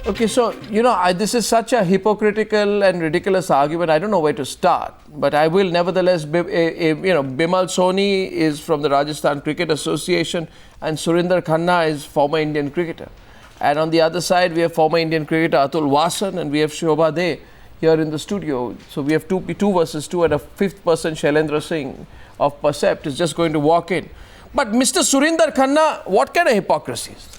Okay, so, this is such a hypocritical and ridiculous argument. I don't know where to start. But I will nevertheless, Bimal Soni is from the Rajasthan Cricket Association and Surinder Khanna is former Indian cricketer. And on the other side, we have former Indian cricketer Atul Wasan and we have Shobha here in the studio. So we have two versus two, and a fifth person, Shailendra Singh of Percept, is just going to walk in. But Mr. Surinder Khanna, what kind of hypocrisy is this?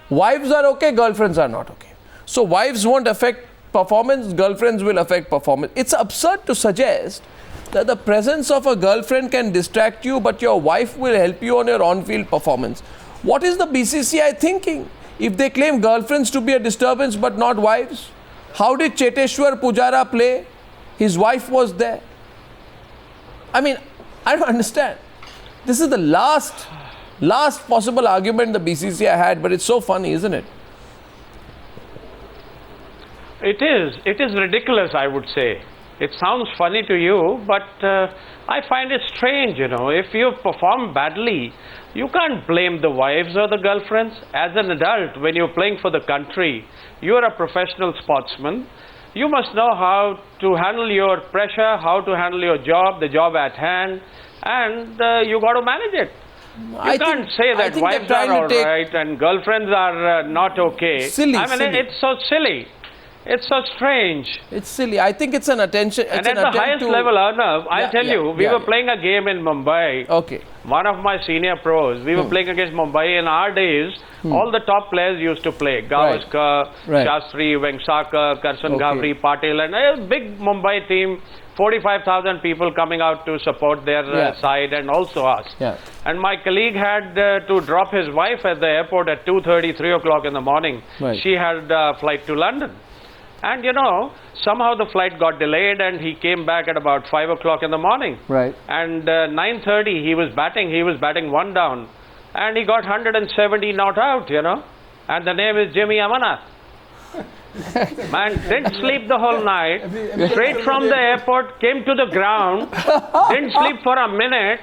Wives are okay, girlfriends are not okay. So wives won't affect performance, girlfriends will affect performance. It's absurd to suggest that the presence of a girlfriend can distract you, but your wife will help you on your on-field performance. What is the BCCI thinking if they claim girlfriends to be a disturbance but not wives? How did Cheteshwar Pujara play? His wife was there. I mean, I don't understand. This is the last possible argument the BCCI had, but it's so funny, isn't it? It is ridiculous, I would say. It sounds funny to you, but I find it strange, If you perform badly, you can't blame the wives or the girlfriends. As an adult, when you're playing for the country, you're a professional sportsman. You must know how to handle your pressure, how to handle your job, the job at hand, and you got to manage it. You can't say that wives are all right and girlfriends are not okay. Silly. It's so silly. It's so strange. It's silly. I think it's an attention. And at the highest level, Arnab, I'll tell you, we were playing a game in Mumbai. Okay. One of my senior pros, we were playing against Mumbai. In our days, all the top players used to play. Gavaskar, Shastri, Vengsakar, Karsan Ghavri, Patil, and a big Mumbai team. 45,000 people coming out to support their side, and also us. Yeah. And my colleague had to drop his wife at the airport at 2:30, 3 o'clock in the morning. Right. She had a flight to London. And somehow the flight got delayed and he came back at about 5 o'clock in the morning. Right. And 9:30 he was batting one down. And he got 170 not out, And the name is Jimmy Amanat. Man, didn't sleep the whole night, straight from the airport, came to the ground, didn't sleep for a minute,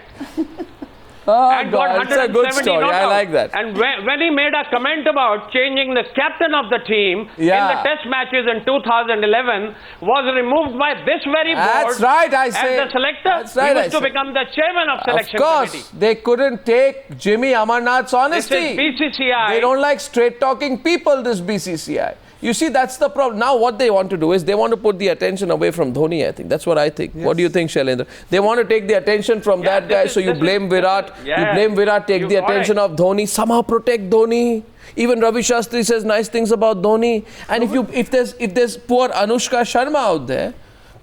and got 170 it's a good story. not I out. like that. And when he made a comment about changing the captain of the team in the test matches in 2011, was removed by this very board. That's right, I say. And the selector, he was to become the chairman of selection committee. Of course, they couldn't take Jimmy Amarnath's honesty. This is BCCI. They don't like straight-talking people, this BCCI. You see, that's the problem. Now what they want to do is they want to put the attention away from Dhoni, I think. That's what I think. Yes. What do you think, Shailendra? They want to take the attention from that guy, so you blame Virat. You blame Virat, take the attention of Dhoni, somehow protect Dhoni. Even Ravi Shastri says nice things about Dhoni. And if there's poor Anushka Sharma out there,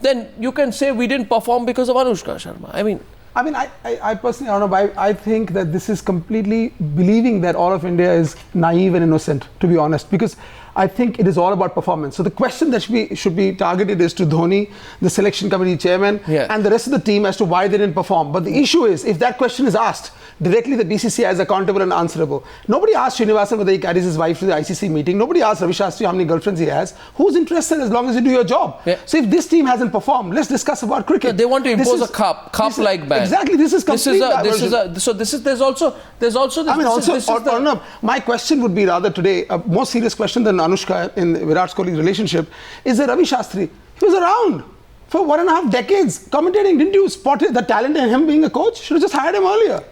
then you can say we didn't perform because of Anushka Sharma. I personally, Arnab, I think that this is completely believing that all of India is naive and innocent, to be honest, because I think it is all about performance. So the question that should be targeted is to Dhoni, the selection committee chairman, and the rest of the team as to why they didn't perform. But the issue is, if that question is asked, directly the BCCI is accountable and answerable. Nobody asked Srinivasan whether he carries his wife to the ICC meeting. Nobody asked Ravi Shastri how many girlfriends he has. Who's interested as long as you do your job? Yeah. So if this team hasn't performed, let's discuss about cricket. Yeah, they want to impose a cup-like ban. Exactly, this is complete diversion. My question would be rather today, a more serious question than Anushka in Virat Kohli's relationship, is that Ravi Shastri, he was around for 1.5 decades commentating. Didn't you spot the talent in him being a coach? Should have just hired him earlier.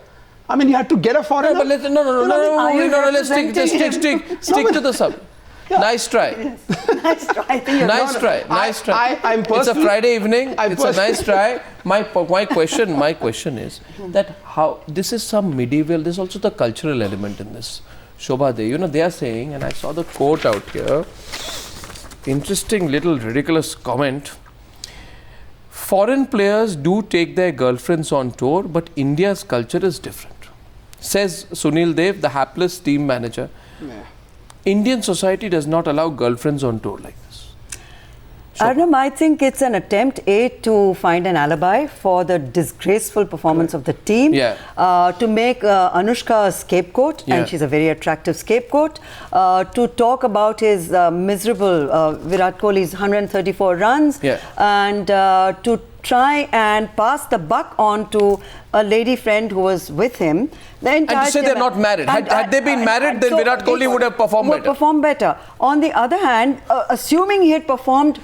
You had to get a foreigner. No, let's stick to the subject. Yeah. Nice try. Nice try. Nice try. It's a Friday evening. It's a nice try. My question is that how this is some medieval. There's also the cultural element in this. Shobha, they are saying, and I saw the quote out here. Interesting little ridiculous comment. Foreign players do take their girlfriends on tour, but India's culture is different. Says Sunil Dev, the hapless team manager. Yeah. Indian society does not allow girlfriends on tour like this. Arnab, I think it's an attempt, to find an alibi for the disgraceful performance of the team, to make Anushka a scapegoat, and she's a very attractive scapegoat, to talk about his miserable Virat Kohli's 134 runs, and to try and pass the buck on to a lady friend who was with him. And to say they're not married. Had they been married, then Virat Kohli would have performed better. On the other hand, assuming he had performed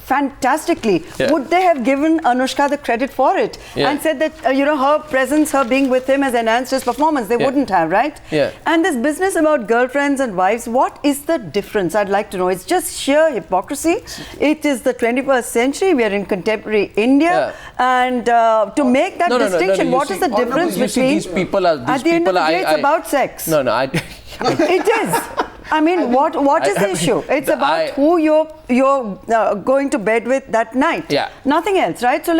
fantastically, would they have given Anushka the credit for it and said that her presence, her being with him has enhanced his performance? They wouldn't have, right? And this business about girlfriends and wives, what is the difference? I'd like to know. It's just sheer hypocrisy. It is the 21st century. We are in contemporary India, and to make that distinction, what is the difference between? These people are. At the end of the day, it's about sex. It is. I mean, what is the issue? It's about who you're going to bed with that night. Nothing else, right? So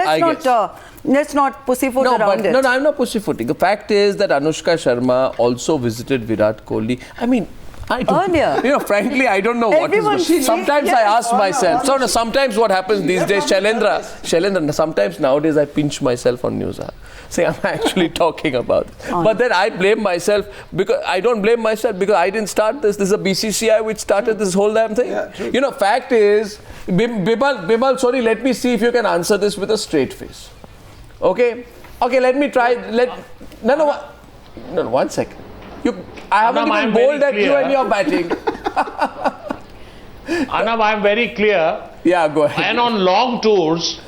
let's not pussyfoot around it. No, I'm not pussyfooting. The fact is that Anushka Sharma also visited Virat Kohli. I mean, earlier. Frankly, I don't know what is. Sometimes I ask myself. Sometimes what happens these days, Shailendra, sometimes nowadays I pinch myself on Newshour. Say, I'm actually talking about it. But then I blame myself because I don't blame myself because I didn't start this. This is a BCCI which started this whole damn thing. Fact is, Bimal Soni, let me see if you can answer this with a straight face. Okay, let me try. No, 1 second. I haven't even bowled at you and you're batting. Arnab, I'm very clear. Yeah, go ahead. And on long tours,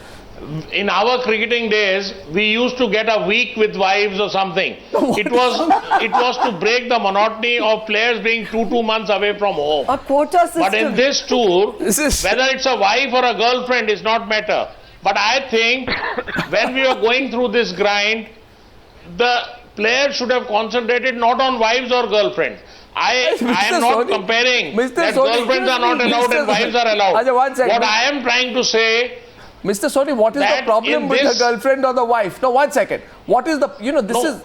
in our cricketing days, we used to get a week with wives or something. It was to break the monotony of players being two months away from home. A quota system. But in this tour, whether it's a wife or a girlfriend is not matter. But I think when we were going through this grind, the players should have concentrated not on wives or girlfriends. I am not comparing that girlfriends are not allowed and wives are allowed. What I am trying to say, Mr. Soni, what is the problem with the girlfriend or the wife? No, 1 second. What is the,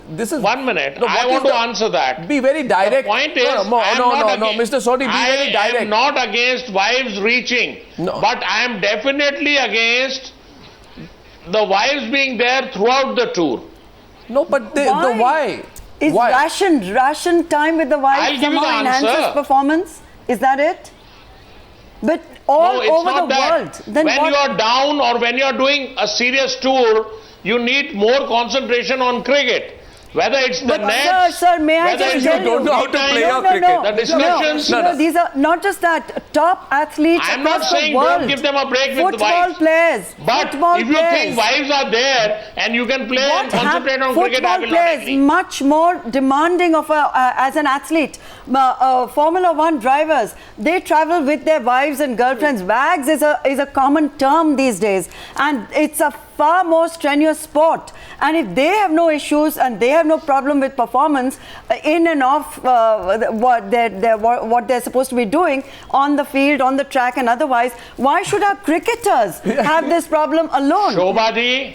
this is... 1 minute. I want to answer that. Be very direct. The point is, Mr. Soni, be very direct. I am not against wives reaching. No. But I am definitely against the wives being there throughout the tour. No, but why? Is ration time with the wife somehow enhances performance? Is that it? But all over the world. Then when you are down or when you are doing a serious tour, you need more concentration on cricket. Whether it's the nets, sir, may I just tell you? Don't know how to play your cricket. The discussions. These are not just that. Top athletes I'm not saying don't give them a break with the wives. Football players. But if you think wives are there and you can play and concentrate on cricket, I will not agree. Much more demanding of as an athlete. Formula 1 drivers, they travel with their wives and girlfriends. Wags is a common term these days, and it's a far more strenuous sport. And if they have no issues and they have no problem with performance in and off what they're supposed to be doing on the field, on the track and otherwise, why should our cricketers have this problem alone? Shobha ji,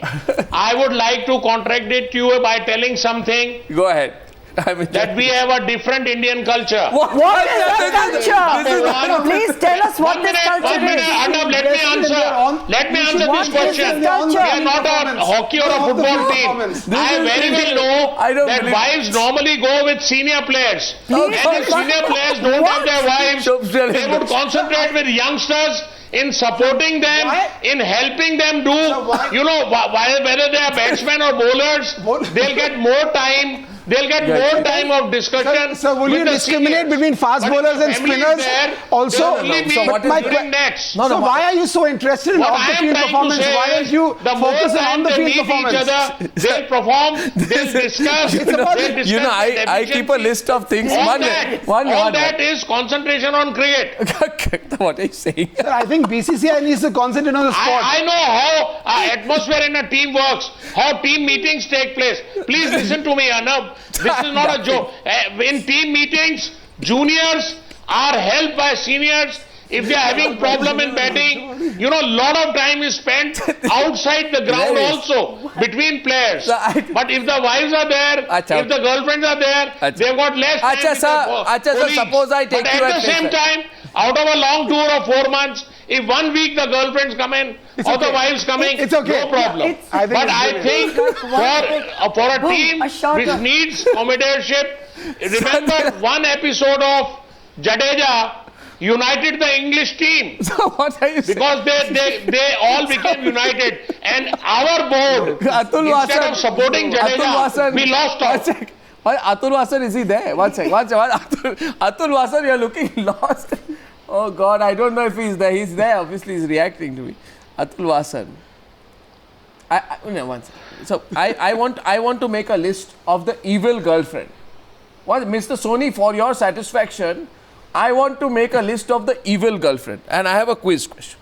I would like to contradict you by telling something. Go ahead. That we have a different Indian culture. What is that culture? Please tell us what this culture is. Arnab, let me answer this question. We are not a hockey or a football team. I very well know that wives normally go with senior players. And if senior players don't have their wives, they would concentrate with youngsters in supporting them, in helping them do, whether they are batsmen or bowlers, they'll get more time. They'll get more time of discussion. So will you discriminate between fast bowlers and spinners also? So why are you so interested in off-the-field performance? Why don't you focus on on-the-field performance? They'll perform, they'll discuss. I keep a list of things. All that is concentration on cricket. What are you saying? Sir, I think BCCI needs to concentrate on the sport. I know how atmosphere in a team works, how team meetings take place. Please listen to me, Arnab. This is not a joke. In team meetings, juniors are helped by seniors. If they are having problem in batting, a lot of time is spent outside the ground also between players. But if the wives are there, if the girlfriends are there, they've got less time with their suppose I take but at the same time, out of a long tour of 4 months, if 1 week the girlfriends come in or the wives coming, no problem. But I think for a team which needs comradeship, remember one episode of Jadeja united the English team. So what are you saying? Because they all became united. And our board, instead of supporting Jadeja, we lost all. Atul Wasan, is he there? One second. Atul Wasan, you're looking lost. Oh God, I don't know if he's there. He's there. Obviously, he's reacting to me. Atul Wasan. One second. So I want to make a list of the evil girlfriend. Well, Mr. Soni, for your satisfaction, I want to make a list of the evil girlfriend. And I have a quiz question.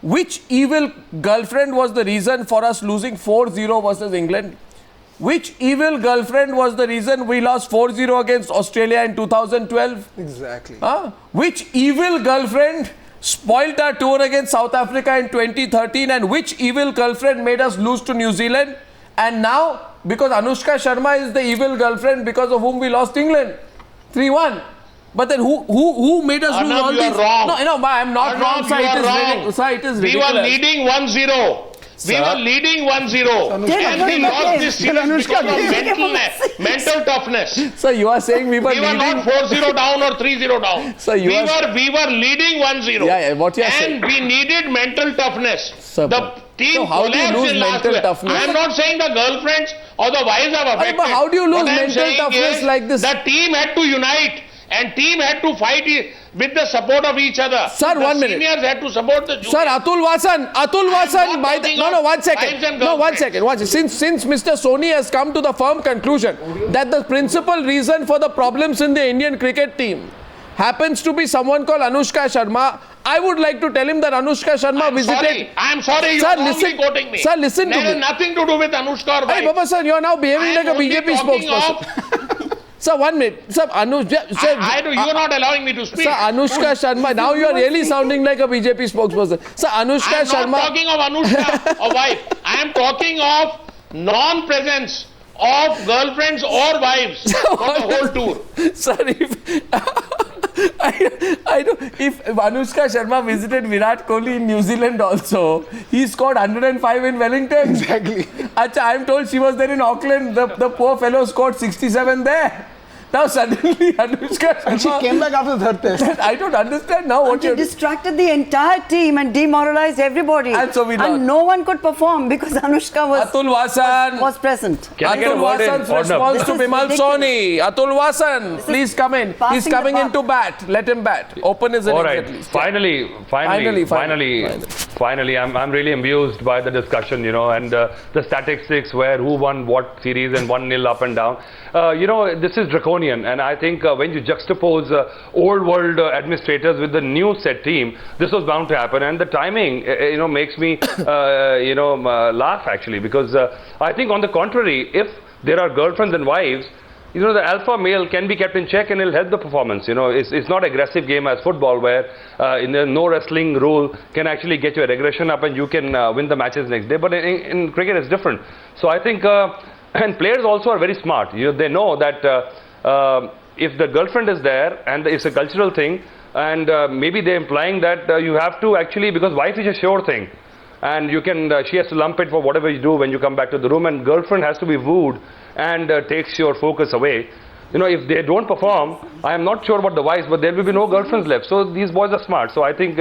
Which evil girlfriend was the reason for us losing 4-0 versus England? Which evil girlfriend was the reason we lost 4-0 against Australia in 2012? Exactly. Which evil girlfriend spoilt our tour against South Africa in 2013? And which evil girlfriend made us lose to New Zealand? And now, because Anushka Sharma is the evil girlfriend because of whom we lost England 3-1. But then who made us lose all these? Wrong. No, I'm not wrong, sir. It is ridiculous. We were leading 1-0. We were leading 1-0 and we lost this series because of mental toughness. So you are saying we were leading? Not 4-0 down or 3-0 down. So we were leading 1-0. Yeah, what you are saying. And we needed mental toughness. Sir, the team so how do you lose mental toughness? I am not saying the girlfriends or the wives have affected. But how do you lose mental toughness like this? The team had to unite and team had to fight with the support of each other. Sir, 1 minute. Seniors had to support the juniors. Sir, Atul Wasan, one second. Since Mr. Soni has come to the firm conclusion that the principal reason for the problems in the Indian cricket team happens to be someone called Anushka Sharma, I would like to tell him that Anushka Sharma visited... I'm sorry, you are wrongly quoting me. Sir, listen to me. There has nothing to do with Anushka or Hey, Baba sir, you are now behaving like a BJP spokesperson. Sir, 1 minute. Sir, you are not allowing me to speak. Sir, Anushka Sharma. Now you are really sounding like a BJP spokesperson. Sir, Anushka Sharma. I am not talking of Anushka or wife. I am talking of non-presence of girlfriends or wives for the whole tour. Sir, if Anushka Sharma visited Virat Kohli in New Zealand also, he scored 105 in Wellington. Exactly. I am told she was there in Auckland. The poor fellow scored 67 there. Now suddenly Anushka Sharma... And she came back after the third test. I don't understand now what you distracted the entire team and demoralized everybody. And so we lost. And no one could perform because Anushka was present. Atul Wasan's response to Bimal Soni. Atul Wasan, please come in. He's coming in to bat. Let him bat. Open his innings at least. Finally, I'm really amused by the discussion, and the statistics where who won what series and 1-0 up and down. This is draconian, and I think when you juxtapose old world administrators with the new set team, this was bound to happen. And the timing, makes me, laugh actually, because I think on the contrary, if there are girlfriends and wives, the alpha male can be kept in check and it'll help the performance. It's not aggressive game as football where in the no wrestling rule can actually get your aggression up and you can win the matches next day. But in cricket it's different. So I think, and players also are very smart. They know that if the girlfriend is there and it's a cultural thing, and maybe they're implying that you have to actually, because wife is a sure thing. And you can, she has to lump it for whatever you do when you come back to the room, and girlfriend has to be wooed and takes your focus away. If they don't perform, I am not sure about the wives, but there will be no girlfriends left. So these boys are smart. So I think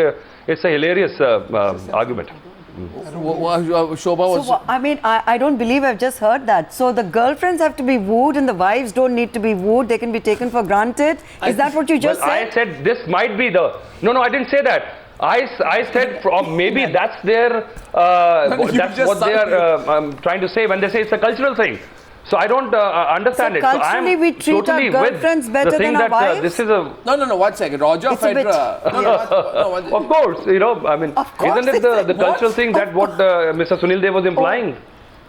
it's a hilarious argument. Shobha was... I don't believe I've just heard that. So the girlfriends have to be wooed and the wives don't need to be wooed. They can be taken for granted. Is that what you just said? I said this might be the... No, I didn't say that. I said maybe that's their... that's what they are trying to say when they say it's a cultural thing. So I don't understand it. Culturally, we treat totally our girlfriends better than our wives? This is a... No, 1 second. Roger Federer. Of course, isn't it the cultural thing that what Mr. Sunil Dev was implying?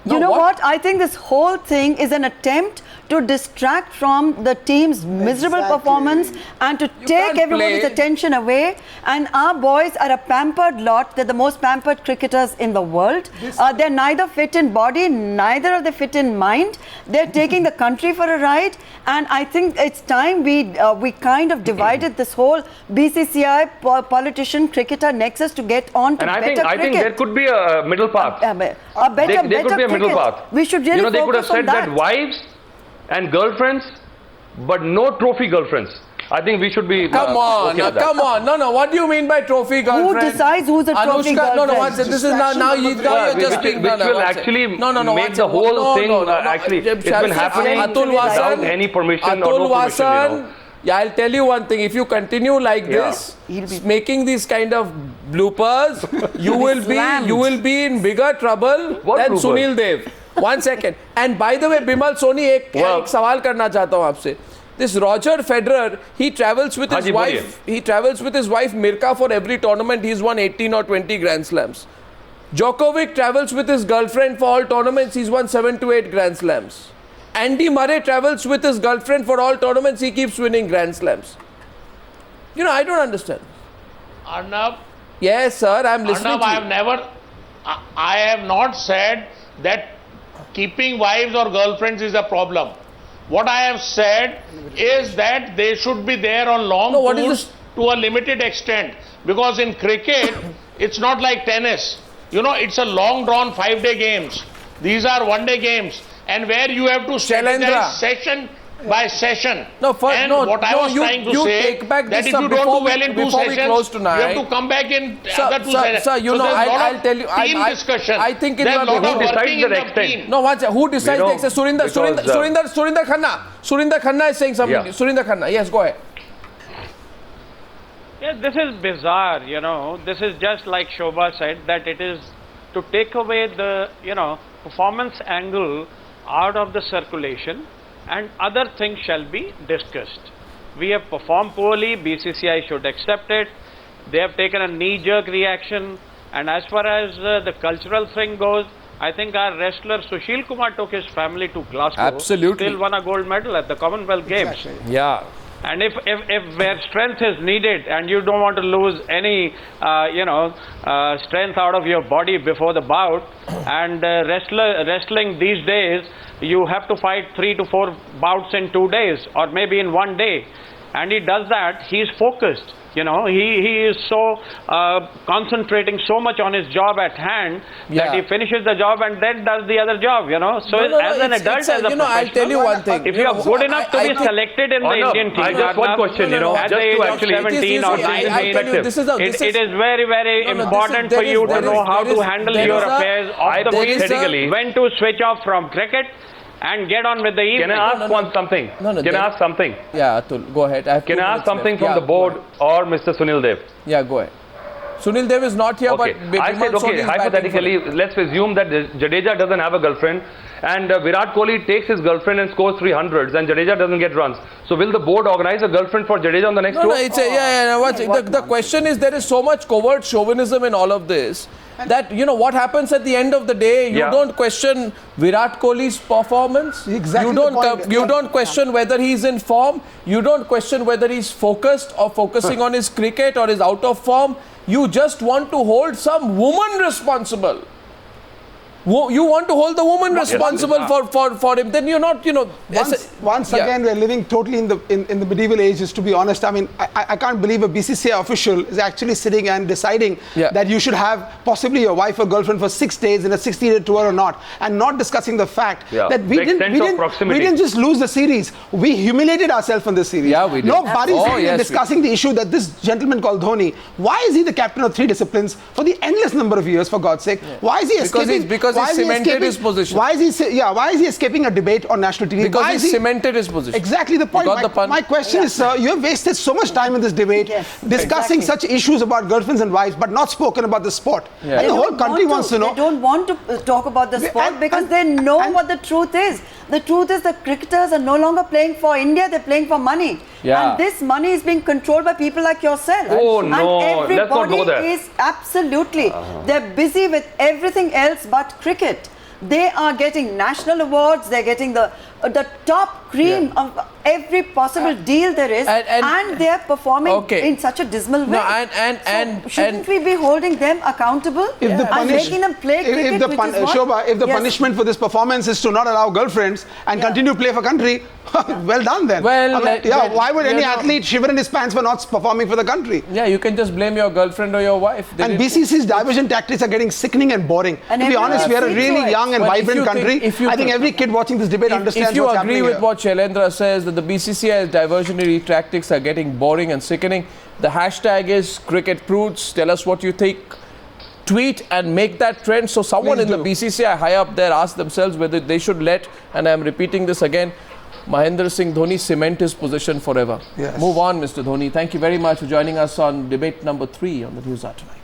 You know what? I think this whole thing is an attempt to distract from the team's miserable performance and to take everybody's attention away. And our boys are a pampered lot. They're the most pampered cricketers in the world. They're neither fit in body, neither are they fit in mind. They're taking the country for a ride. And I think it's time we kind of divided this whole BCCI politician cricketer nexus to get on to better cricket. I think there could be a middle path. There could be a middle path. We should really they could have said that wives and girlfriends, but no trophy girlfriends. I think we should be. Come on, okay come on. No. What do you mean by trophy girlfriend? Who decides who's a trophy girlfriend? No. One second. This is now you're just being which will actually make the whole thing. Actually, it's been happening without any permission or no permission. Yeah, I'll tell you one thing. If you continue like this, making these kind of bloopers, you will be in bigger trouble than Sunil Dev. 1 second. And by the way, Bimal Soni, एक सवाल करना चाहता हूँ आपसे. This Roger Federer, he travels with his wife. He travels with his wife Mirka for every tournament. He's won 18 or 20 Grand Slams. Djokovic travels with his girlfriend for all tournaments. He's won 7 to 8 Grand Slams. Andy Murray travels with his girlfriend for all tournaments. He keeps winning Grand Slams. You know, I don't understand. Arnab? Yes, sir. I'm listening Arnab, I have not said that keeping wives or girlfriends is a problem. What I have said is that they should be there on long tours to a limited extent. Because in cricket, it's not like tennis. You know, it's a long drawn 5-day games. These are 1-day games. And where you have to strategize session by session. What I was trying to say that if you don't do well in 2 sessions, you have to come back in other 2 sessions. Sir, you know, I'll tell you. Team discussion. I think it will be who decides the extent. No, who decides the extent? Surinder Khanna. Surinder Khanna is saying something. Yeah. Surinder Khanna. Yes, go ahead. Yeah, this is bizarre, you know. This is just like Shobha said, that it is to take away the, performance angle out of the circulation, and other things shall be discussed. We have performed poorly, BCCI should accept it. They have taken a knee-jerk reaction, and as far as the cultural thing goes, I think our wrestler Sushil Kumar took his family to Glasgow. Absolutely. Still won a gold medal at the Commonwealth Games. Exactly. Yeah. And if where strength is needed and you don't want to lose any, strength out of your body before the bout, and wrestling these days, you have to fight 3 to 4 bouts in 2 days or maybe in 1 day. And he does that, he's focused. He is so concentrating so much on his job at hand that he finishes the job and then does the other job, So as an adult, as a professional, I'll tell you one thing. If you are good enough to be selected in the Indian team, just one question, at the age of 17 or 16, it is very, very important for you to know how to handle your affairs off the field, when to switch off from cricket and get on with the evening. Can I ask something? Can I ask something? Yeah, Atul, go ahead. Can I ask something from the board or Mr. Sunil Dev? Yeah, go ahead. Sunil Dev is not here, but I said, hypothetically, let's assume that Jadeja doesn't have a girlfriend and Virat Kohli takes his girlfriend and scores 300s and Jadeja doesn't get runs. So will the board organize a girlfriend for Jadeja on the next tour? The question is, there is so much covert chauvinism in all of this, that what happens at the end of the day, you don't question Virat Kohli's performance. Exactly. You don't question whether he's in form. You don't question whether he's focused or focusing on his cricket or is out of form. You just want to hold some woman responsible. You want to hold the woman responsible for him. Then you're not, Once again, we're living totally in the medieval ages, to be honest. I mean, I can't believe a BCCI official is actually sitting and deciding that you should have possibly your wife or girlfriend for 6 days in a 60-day tour or not, and not discussing the fact that we didn't just lose the series. We humiliated ourselves in this series. Yeah, we did. Nobody's discussing the issue that this gentleman called Dhoni, why is he the captain of 3 disciplines for the endless number of years, for God's sake? Why is he escaping? Because he cemented his position. Why is he escaping a debate on national TV? Because he cemented his position. Exactly the point. My question is, sir, you have wasted so much time in this debate discussing such issues about girlfriends and wives, but not spoken about the sport. And the whole country wants to know. They don't want to talk about the sport because they know what the truth is. The truth is that cricketers are no longer playing for India, they're playing for money. And this money is being controlled by people like yourself. Oh no, let's not go there. Is absolutely. They're busy with everything else but cricket. They are getting national awards, they're getting the top cream of every possible deal there is, and they are performing in such a dismal way. Shouldn't we be holding them accountable and making them play cricket? Shobha, if the punishment for this performance is to not allow girlfriends and continue to play for country, well done then. Why would any athlete shiver in his pants for not performing for the country? Yeah, you can just blame your girlfriend or your wife. And BCC's diversion tactics are getting sickening and boring. To be honest, we are a really young and vibrant country. I think every kid watching this debate understands what's happening here. Shailendra says that the BCCI's diversionary tactics are getting boring and sickening. The hashtag is cricket prudes. Tell us what you think. Tweet and make that trend. So someone in the BCCI high up there asked themselves whether they should let, and I'm repeating this again, Mahendra Singh Dhoni cement his position forever. Yes. Move on, Mr. Dhoni. Thank you very much for joining us on debate number 3 on the Newshour tonight.